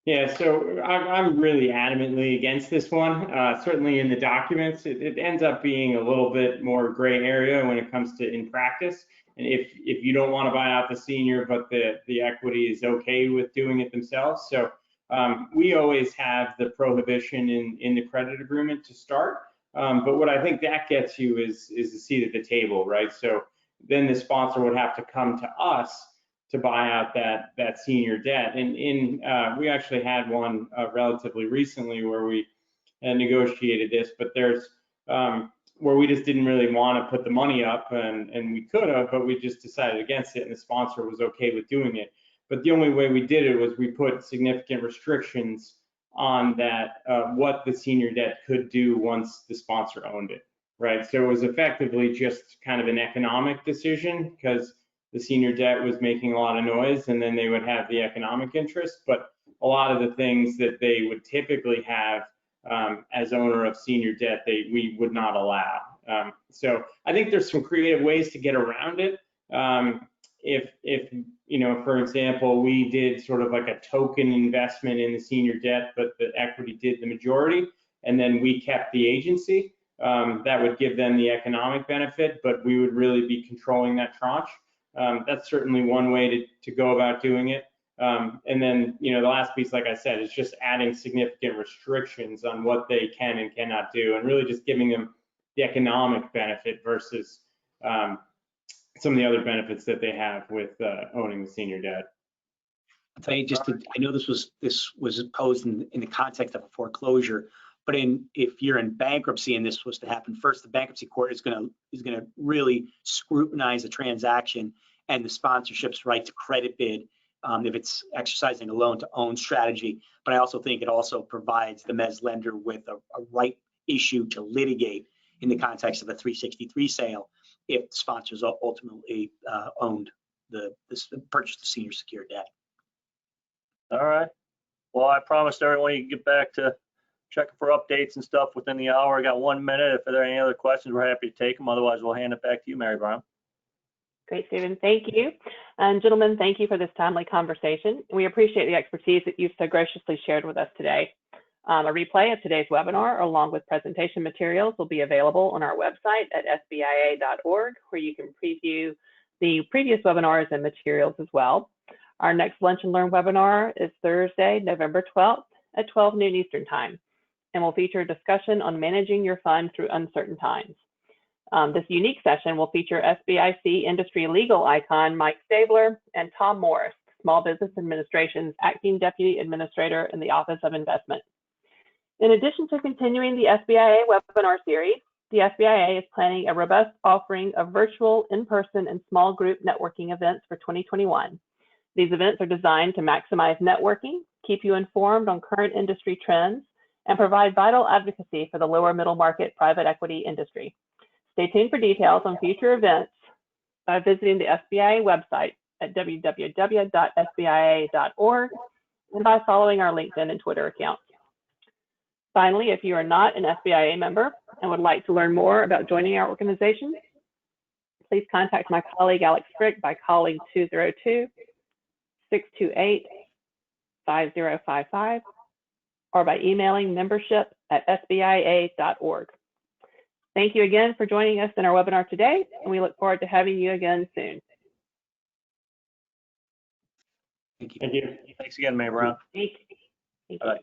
Yeah, so I'm really adamantly against this one. Certainly in the documents, it ends up being a little bit more gray area when it comes to in practice. And if you don't want to buy out the senior, but the equity is okay with doing it themselves. So we always have the prohibition in the credit agreement to start. But what I think that gets you is a seat at the table, right? So then the sponsor would have to come to us to buy out that senior debt. And we actually had one relatively recently where we negotiated this, but there's where we just didn't really want to put the money up, and we could have, but we just decided against it, and the sponsor was okay with doing it. But the only way we did it was we put significant restrictions on that, what the senior debt could do once the sponsor owned it, right? So it was effectively just kind of an economic decision because the senior debt was making a lot of noise, and then they would have the economic interest. But a lot of the things that they would typically have as owner of senior debt, we would not allow. So I think there's some creative ways to get around it. If you know, for example, we did sort of like a token investment in the senior debt, but the equity did the majority, and then we kept the agency, that would give them the economic benefit, but we would really be controlling that tranche. That's certainly one way to go about doing it. And then, you know, the last piece, like I said, is just adding significant restrictions on what they can and cannot do, and really just giving them the economic benefit versus some of the other benefits that they have with owning the senior debt. I'll tell you, I know this was posed in the context of a foreclosure, but if you're in bankruptcy and this was to happen, first the bankruptcy court is going to really scrutinize the transaction and the sponsorship's right to credit bid if it's exercising a loan to own strategy. But I also think it also provides the mezz lender with a right issue to litigate in the context of a 363 sale if the sponsors ultimately purchased the senior secured debt. All right. Well, I promised everyone you can get back to checking for updates and stuff within the hour. I got 1 minute. If there are any other questions, we're happy to take them. Otherwise, we'll hand it back to you, Mary Brown. Great, Stephen. Thank you. And gentlemen, thank you for this timely conversation. We appreciate the expertise that you've so graciously shared with us today. A replay of today's webinar, along with presentation materials, will be available on our website at sbia.org, where you can preview the previous webinars and materials as well. Our next Lunch and Learn webinar is Thursday, November 12th at 12 noon Eastern Time, and will feature a discussion on managing your fund through uncertain times. This unique session will feature SBIC industry legal icon Mike Stabler and Tom Morris, Small Business Administration's Acting Deputy Administrator in the Office of Investment. In addition to continuing the SBIA webinar series, the SBIA is planning a robust offering of virtual, in-person, and small group networking events for 2021. These events are designed to maximize networking, keep you informed on current industry trends, and provide vital advocacy for the lower middle market private equity industry. Stay tuned for details on future events by visiting the SBIA website at www.sbia.org and by following our LinkedIn and Twitter accounts. Finally, if you are not an SBIA member and would like to learn more about joining our organization, please contact my colleague Alex Frick by calling 202-628-5055 or by emailing membership@sbia.org. Thank you again for joining us in our webinar today, and we look forward to having you again soon. Thank you. Thank you. Thanks again, Mary Brown. Thank you. All right.